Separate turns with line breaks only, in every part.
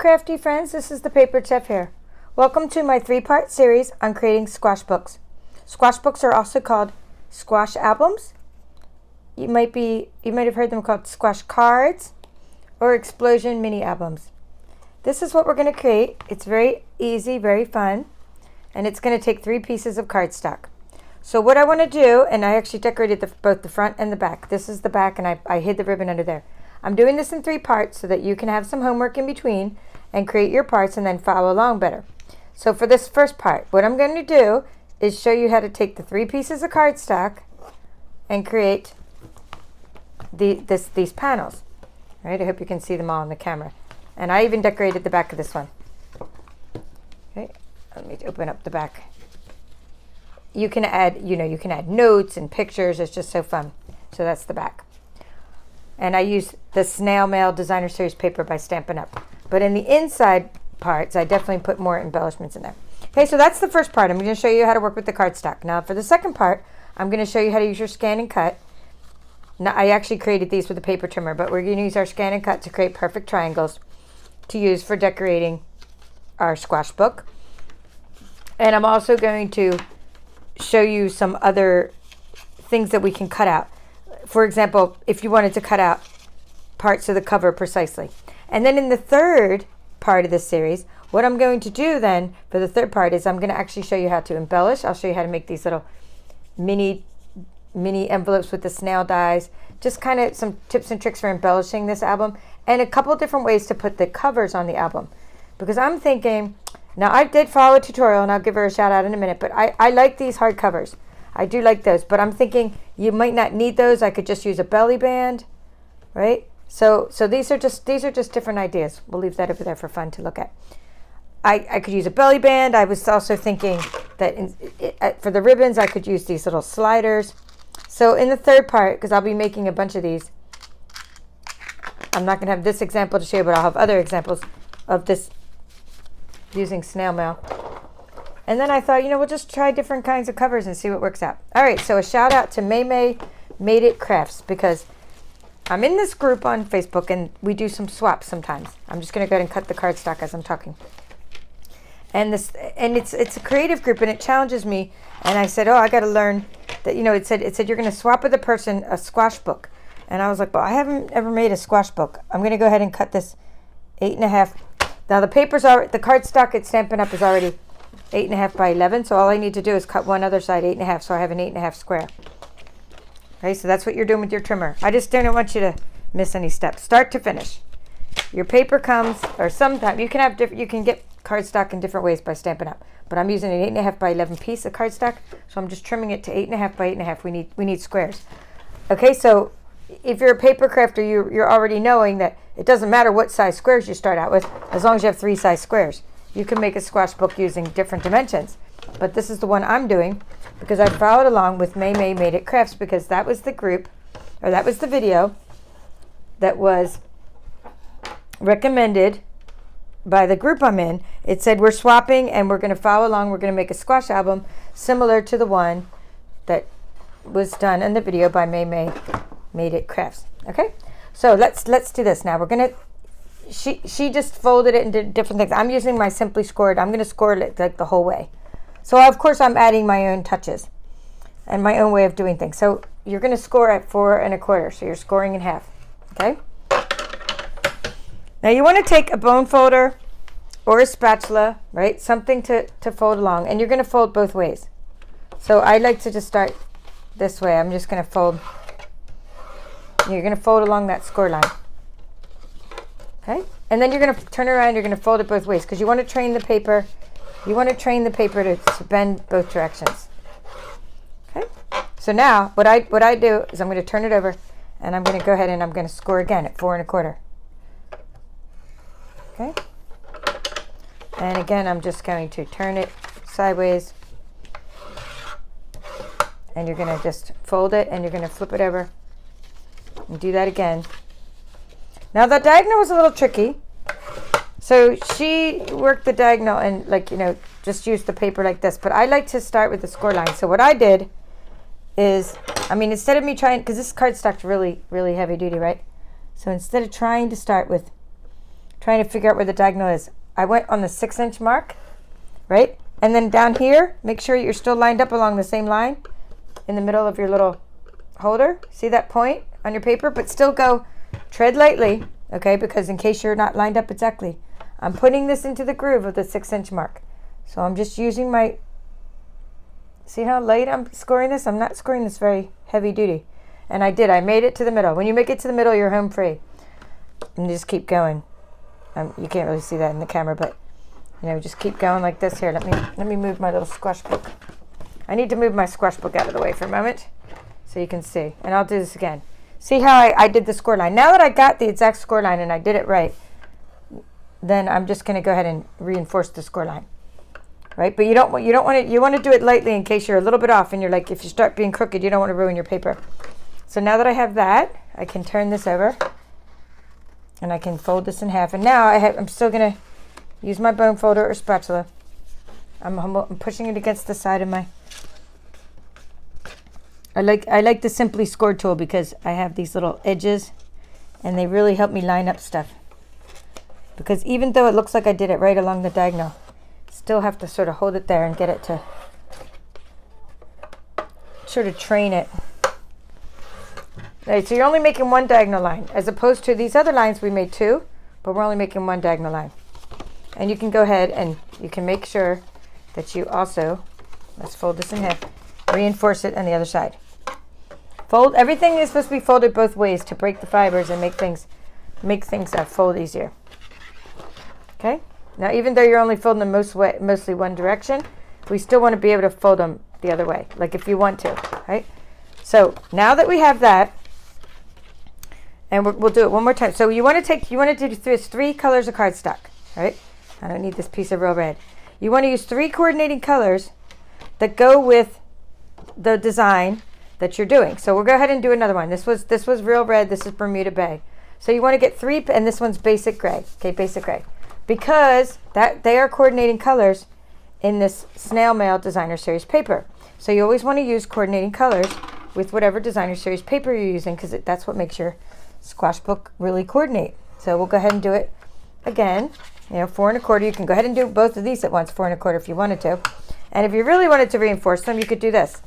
crafty friends, this is the Paper Chef here. Welcome to my 3-part series on creating squash books. Squash books are also called squash albums. You might have heard them called squash cards or explosion mini albums. This is what we're going to create. It's very easy, very fun, and it's going to take 3 pieces of cardstock. So what I want to do, and I actually decorated both the front and the back. This is the back, and I hid the ribbon under there. I'm doing this in 3 parts so that you can have some homework in between and create your parts and then follow along better. So for this first part, what I'm going to do is show you how to take the 3 pieces of cardstock and create these panels. All right, I hope you can see them all on the camera. And I even decorated the back of this one. Okay, let me open up the back. You can add, you can add notes and pictures. It's just so fun. So that's the back. And I use the Snail Mail Designer Series paper by Stampin Up. But in the inside parts, I definitely put more embellishments in there. Okay, so that's the first part. I'm going to show you how to work with the cardstock. Now for the second part, I'm going to show you how to use your ScanNCut. Now, I actually created these with a paper trimmer, but we're going to use our ScanNCut to create perfect triangles to use for decorating our squash book. And I'm also going to show you some other things that we can cut out. For example, if you wanted to cut out parts of the cover precisely. And then in the third part of this series, what I'm going to do then for the third part is I'm going to actually show you how to embellish. I'll show you how to make these little mini envelopes with the snail dies. Just kind of some tips and tricks for embellishing this album, and a couple different ways to put the covers on the album. Because I'm thinking, now I did follow a tutorial, and I'll give her a shout out in a minute, but I like these hard covers. I do like those, but I'm thinking you might not need those. I could just use a belly band, right? So these are just different ideas. We'll leave that over there for fun to look at. I could use a belly band. I was also thinking that for the ribbons, I could use these little sliders. So in the third part, because I'll be making a bunch of these, I'm not going to have this example to show you, but I'll have other examples of this using snail mail. And then I thought, we'll just try different kinds of covers and see what works out. All right, so a shout out to Made It Crafts, because I'm in this group on Facebook and we do some swaps sometimes. I'm just going to go ahead and cut the cardstock as I'm talking. And it's a creative group, and it challenges me. And I said, I got to learn that, it said you're going to swap with a person a squash book. And I was like, well, I haven't ever made a squash book. I'm going to go ahead and cut this 8.5. Now the the cardstock at Stampin' Up is already 8.5 by 11. So all I need to do is cut one other side 8.5. So I have an 8.5 square. Okay, so that's what you're doing with your trimmer. I just don't want you to miss any steps. Start to finish. Your paper comes, or sometimes you can get cardstock in different ways by Stampin' Up. But I'm using an 8.5 by 11 piece of cardstock, so I'm just trimming it to 8.5 by 8.5. We need squares. Okay, so if you're a paper crafter, you're already knowing that it doesn't matter what size squares you start out with, as long as you have 3 size squares. You can make a squash book using different dimensions. But this is the one I'm doing because I followed along with Made It Crafts, because that was the group, or that was the video that was recommended by the group I'm in. It said we're swapping and we're going to follow along. We're going to make a squash album similar to the one that was done in the video by Made It Crafts. Okay, so let's do this now. We're going to, she just folded it and did different things. I'm using my Simply Scored. I'm going to score it like the whole way. So of course I'm adding my own touches and my own way of doing things. So you're going to score at 4 1/4. So you're scoring in half. Okay. Now you want to take a bone folder or a spatula, right? Something to fold along, and you're going to fold both ways. So I like to just start this way. I'm just going to fold. You're going to fold along that score line. Okay? And then you're going to turn around, you're going to fold it both ways, because you want to train the paper. You want to train the paper to bend both directions. Okay? So now what I do is I'm going to turn it over, and I'm going to go ahead and I'm going to score again at 4 1/4. Okay, and again I'm just going to turn it sideways, and you're going to just fold it and you're going to flip it over and do that again. Now the diagonal was a little tricky, so she worked the diagonal and just used the paper like this, but I like to start with the score line. So what I did is, instead of me trying, because this cardstock's really heavy duty, right? So instead of trying to start with trying to figure out where the diagonal is. I went on the 6-inch mark, right? And then down here, make sure you're still lined up along the same line in the middle of your little holder. See that point on your paper? But still go, tread lightly, okay? Because in case you're not lined up exactly, I'm putting this into the groove of the 6-inch mark. So I'm just using my, see how light I'm scoring this? I'm not scoring this very heavy duty. And I made it to the middle. When you make it to the middle, you're home free. And just keep going. You can't really see that in the camera, but you know, just keep going like this. Here, let me move my little squash book. I need to move my squash book out of the way for a moment so you can see. And I'll do this again. See how I did the score line? Now that I got the exact score line and I did it right, then I'm just going to go ahead and reinforce the score line. Right? But you want to do it lightly in case you're a little bit off and you're like, if you start being crooked, you don't want to ruin your paper. So now that I have that, I can turn this over and I can fold this in half. And now I'm still going to use my bone folder or spatula. I'm pushing it against the side of my. I like the Simply Scored tool because I have these little edges and they really help me line up stuff. Because even though it looks like I did it right along the diagonal, still have to sort of hold it there and get it to sort of train it. Right, so you're only making one diagonal line as opposed to these other lines we made two, but we're only making one diagonal line. And you can go ahead and you can make sure that you also, let's fold this in half, reinforce it on the other side. Fold, everything is supposed to be folded both ways to break the fibers and make things fold easier. Okay, now even though you're only folding them mostly one direction, we still want to be able to fold them the other way, like if you want to, right? So now that we have that, and we'll do it one more time. So you want to do three colors of cardstock, right? I don't need this piece of real red. You want to use 3 coordinating colors that go with the design that you're doing. So we'll go ahead and do another one. This was real red. This is Bermuda Bay. So you want to get 3, and this one's basic gray. Okay, basic gray, because they are coordinating colors in this Snail Mail Designer Series paper. So you always want to use coordinating colors with whatever Designer Series paper you're using, because that's what makes your squash book really coordinate. So we'll go ahead and do it again. You know, 4 1/4. You can go ahead and do both of these at once, 4 1/4 if you wanted to. And if you really wanted to reinforce them, you could do this.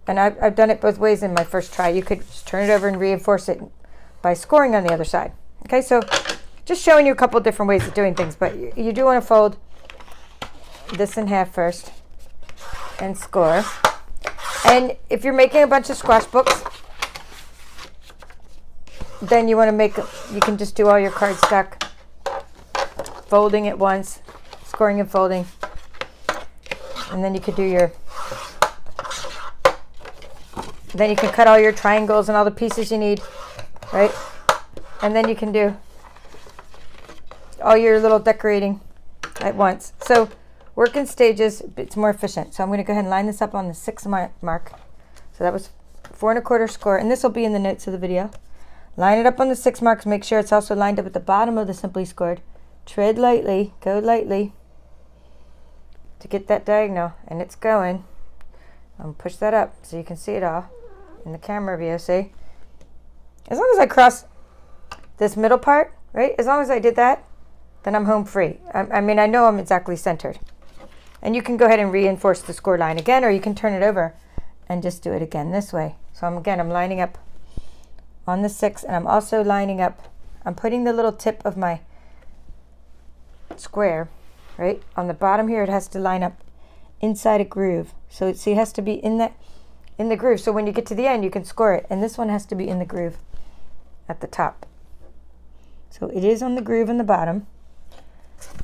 And I've done it both ways in my first try. You could just turn it over and reinforce it by scoring on the other side. Okay, so just showing you a couple different ways of doing things, but you do want to fold this in half first and score. And if you're making a bunch of squash books, then you can just do all your cardstock folding at once, scoring and folding. And then you could do then you can cut all your triangles and all the pieces you need, right? And then you can do all your little decorating at once. So work in stages, it's more efficient. So I'm going to go ahead and line this up on the 6 mark. So that was 4 1/4 score, and this will be in the notes of the video. Line it up on the 6 marks, make sure it's also lined up at the bottom of the Simply Scored. Tread lightly, go lightly to get that diagonal, and it's going. I'm push that up so you can see it all in the camera view. See, as long as I cross this middle part, right? As long as I did that, then I'm home free. I mean, I know I'm exactly centered. And you can go ahead and reinforce the score line again, or you can turn it over and just do it again this way. So I'm lining up on the 6, and I'm also lining up. I'm putting the little tip of my square right on the bottom here. It has to line up inside a groove, so it has to be in the groove, so when you get to the end you can score it. And this one has to be in the groove at the top. So it is on the groove in the bottom,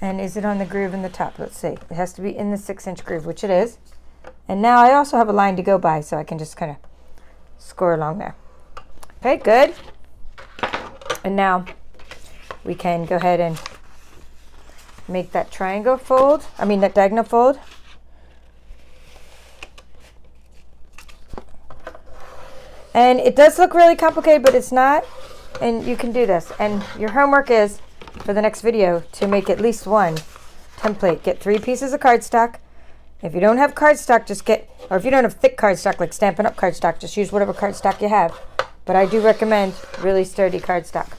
and is it on the groove in the top? Let's see. It has to be in the 6-inch groove, which it is. And now I also have a line to go by, so I can just kind of score along there. Okay, good. And now we can go ahead and make that triangle fold, that diagonal fold. And it does look really complicated, but it's not. And you can do this. And your homework is, for the next video, to make at least one template. Get 3 pieces of cardstock. If you don't have cardstock, or if you don't have thick cardstock like Stampin' Up cardstock, just use whatever cardstock you have. But I do recommend really sturdy cardstock.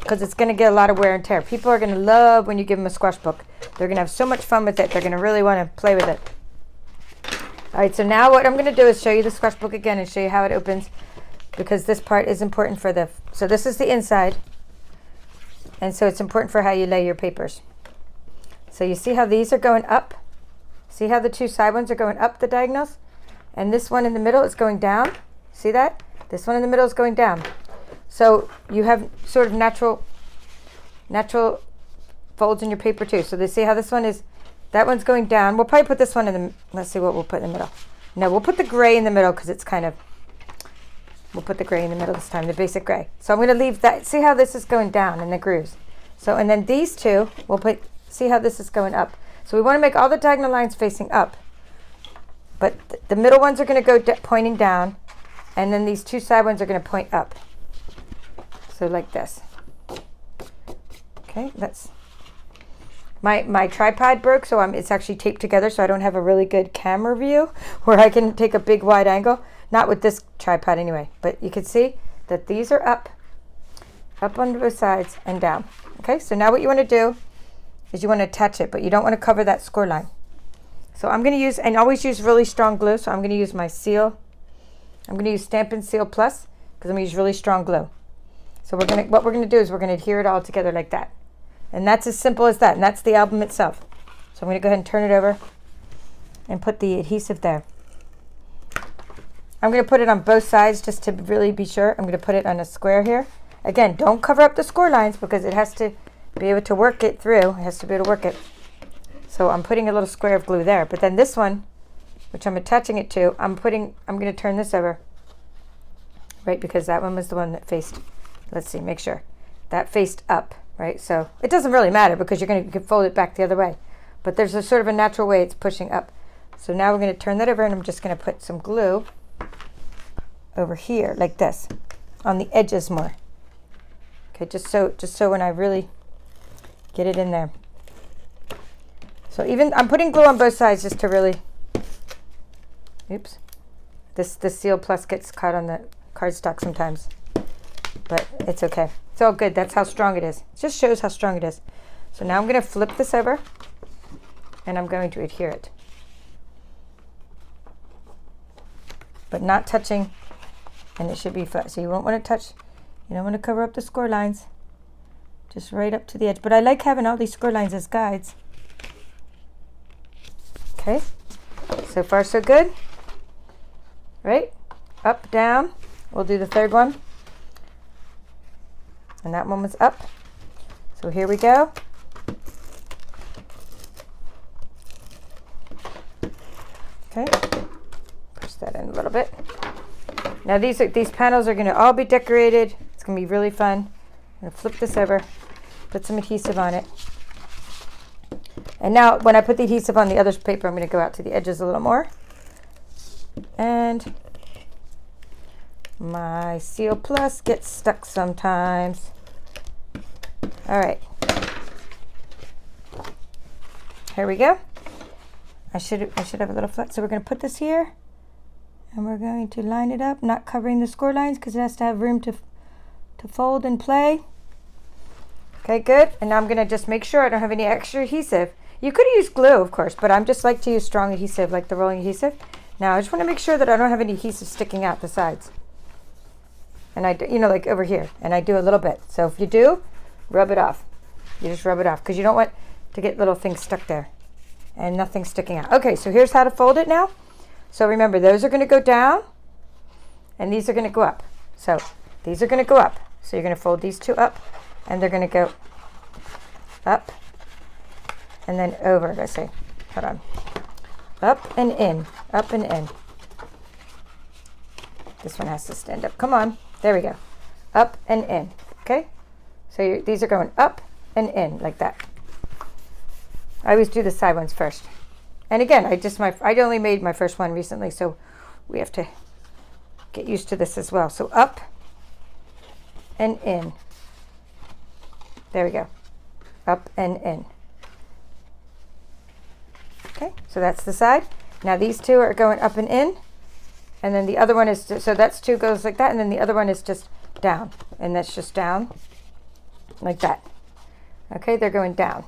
because it's going to get a lot of wear and tear. People are going to love when you give them a squash book. They're going to have so much fun with it. They're going to really want to play with it. All right, so now what I'm going to do is show you the squash book again and show you how it opens, because this part is important for the, so this is the inside, and so it's important for how you lay your papers. So you see how these are going up? See how the two side ones are going up the diagonals? And this one in the middle is going down. See that? This one in the middle is going down. So you have sort of natural folds in your paper too. So they see how this one is, that one's going down. We'll probably put this one in the, let's see what we'll put in the middle. No, we'll put the gray in the middle because it's kind of, we'll put the gray in the middle this time, the basic gray. So I'm going to leave that, see how this is going down in the grooves. So, and then these two, we'll put, see how this is going up. So we want to make all the diagonal lines facing up. But the middle ones are going to go pointing down, and then these two side ones are going to point up. So like this. Okay, that's, my tripod broke, so it's actually taped together, so I don't have a really good camera view where I can take a big wide angle. Not with this tripod anyway, but you can see that these are up on both sides and down. Okay, so now what you want to do is you want to attach it, but you don't want to cover that score line. So I'm going to use, and always use really strong glue, so I'm going to use my seal. I'm going to use Stampin' Seal Plus because I'm going to use really strong glue. So what we're going to do is we're going to adhere it all together like that. And that's as simple as that, and that's the album itself. So I'm going to go ahead and turn it over and put the adhesive there. I'm going to put it on both sides just to really be sure. I'm going to put it on a square here. Again, don't cover up the score lines because it has to be able to work it through. It has to be able to work it. So I'm putting a little square of glue there. But then this one, which I'm attaching it to, I'm going to turn this over, right? Because that one was the one that faced, let's see, make sure. That faced up, right? So it doesn't really matter because you can fold it back the other way. But there's a sort of a natural way it's pushing up. So now we're going to turn that over, and I'm just going to put some glue over here like this on the edges more. Okay, just so when I really get it in there. So even I'm putting glue on both sides just to really, oops, this Seal Plus gets caught on the cardstock sometimes, but it's okay. It's all good. That's how strong it is. It just shows how strong it is. So now I'm going to flip this over, and I'm going to adhere it, but not touching, and it should be flat. So you won't want to touch, you don't want to cover up the score lines, just right up to the edge. But I like having all these score lines as guides. Okay, so far so good, right? Up, down. We'll do the third one. And that one was up. So here we go. Okay, push that in a little bit. Now these panels are going to all be decorated. It's going to be really fun. I'm going to flip this over, put some adhesive on it. And now when I put the adhesive on the other paper, I'm going to go out to the edges a little more. And my Seal Plus gets stuck sometimes. All right. Here we go. I should have a little flat. So we're going to put this here, and we're going to line it up, not covering the score lines because it has to have room to fold and play. Okay, good. And now I'm going to just make sure I don't have any extra adhesive. You could use glue, of course, but I'm just like to use strong adhesive, like the rolling adhesive. Now I just want to make sure that I don't have any adhesive sticking out the sides. And I, like over here, and I do a little bit. So if you do, rub it off. You just rub it off because you don't want to get little things stuck there and nothing sticking out. Okay, so here's how to fold it now. So remember, those are going to go down, and these are going to go up. So these are going to go up. So you're going to fold these two up, and they're going to go up and then over. Let's see. Hold on. Up and in. Up and in. This one has to stand up. Come on. There we go. Up and in. Okay? So these are going up and in like that. I always do the side ones first. And again, I only made my first one recently, so we have to get used to this as well. So up and in. There we go. Up and in. Okay, so that's the side. Now these two are going up and in, and then the other one is, so that's two goes like that, and then the other one is just down, and that's just down. like that. Okay, they're going down.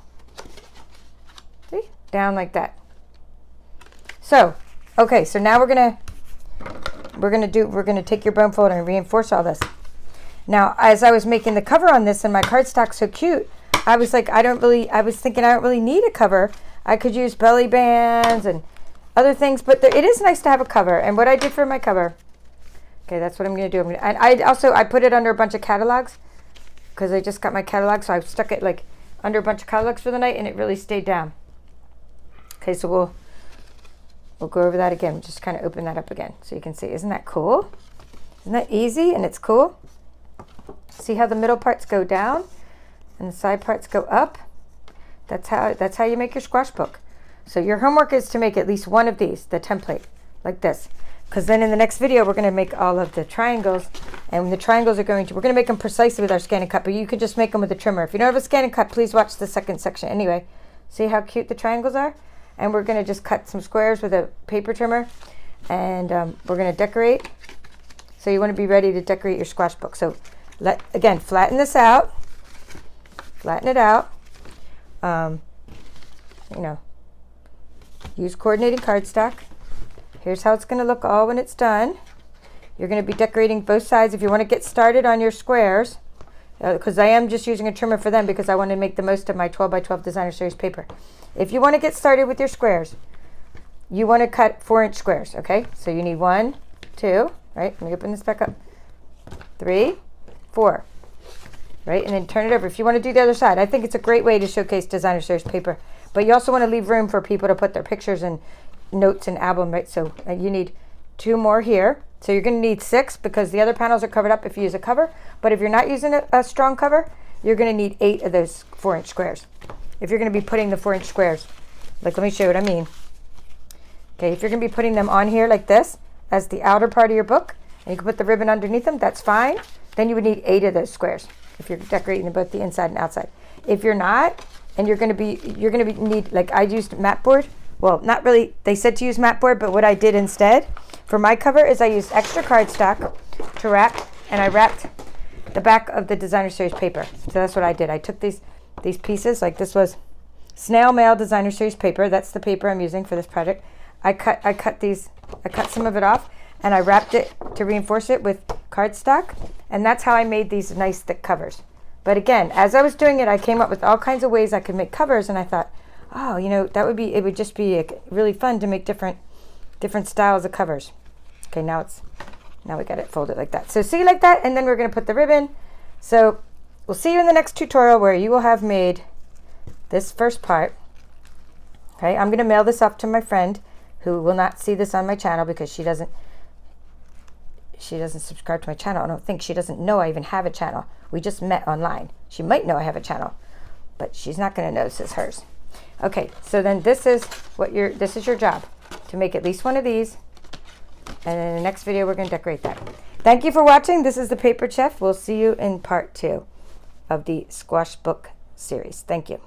See? Down like that. So, okay, so now we're gonna take your bone folder and reinforce all this. Now, as I was making the cover on this and my cardstock's so cute, I was like, I don't really need a cover. I could use belly bands and other things, but it is nice to have a cover. And what I did for my cover, okay, that's what I'm going to do. I put it under a bunch of catalogs because I just got my catalog, so I stuck it like under a bunch of catalogs for the night, and it really stayed down. Okay, so we'll go over that again. Just kind of open that up again so you can see. Isn't that cool? Isn't that easy and it's cool? See how the middle parts go down and the side parts go up? That's how you make your squash book. So your homework is to make at least one of these, the template, like this. Because then in the next video, we're going to make all of the triangles. And the triangles we're going to make them precisely with our ScanNCut, but you could just make them with a trimmer. If you don't have a ScanNCut, please watch the second section. Anyway, see how cute the triangles are? And we're going to just cut some squares with a paper trimmer. And we're going to decorate. So you want to be ready to decorate your squash book. So again, flatten this out. Flatten it out. Use coordinating cardstock. Here's how it's going to look all when it's done. You're going to be decorating both sides. If you want to get started on your squares, because I am just using a trimmer for them because I want to make the most of my 12 by 12 designer series paper. If you want to get started with your squares, you want to cut 4-inch squares, okay? So you need 1, 2, right? Let me open this back up. 3, 4, right? And then turn it over. If you want to do the other side, I think it's a great way to showcase designer series paper. But you also want to leave room for people to put their pictures and notes and album, right? So you need 2 more here. So you're going to need 6 because the other panels are covered up if you use a cover. But if you're not using a strong cover, you're going to need 8 of those 4-inch squares. If you're going to be putting the 4-inch squares, like let me show you what I mean. Okay, if you're going to be putting them on here like this as the outer part of your book, and you can put the ribbon underneath them, that's fine. Then you would need 8 of those squares if you're decorating both the inside and outside. If you're not, and you're going to need, like I used mat board. Well, not really, they said to use mat board, but what I did instead for my cover is I used extra cardstock to wrap, and I wrapped the back of the designer series paper. So that's what I did. I took these pieces, like this was Snail Mail designer series paper. That's the paper I'm using for this project. I cut some of it off, and I wrapped it to reinforce it with cardstock, and that's how I made these nice thick covers. But again, as I was doing it, I came up with all kinds of ways I could make covers, and I thought, oh, it would just be really fun to make different styles of covers. Okay, now we got it folded like that. So see like that, and then we're going to put the ribbon. So we'll see you in the next tutorial where you will have made this first part. Okay, I'm going to mail this off to my friend who will not see this on my channel because she doesn't subscribe to my channel. I don't think she doesn't know I even have a channel. We just met online. She might know I have a channel, but she's not going to know this is hers. Okay, so then this is your job, to make at least one of these, and in the next video we're going to decorate that. Thank you for watching. This is the Paper Chef. We'll see you in part 2 of the Squash Book series. Thank you.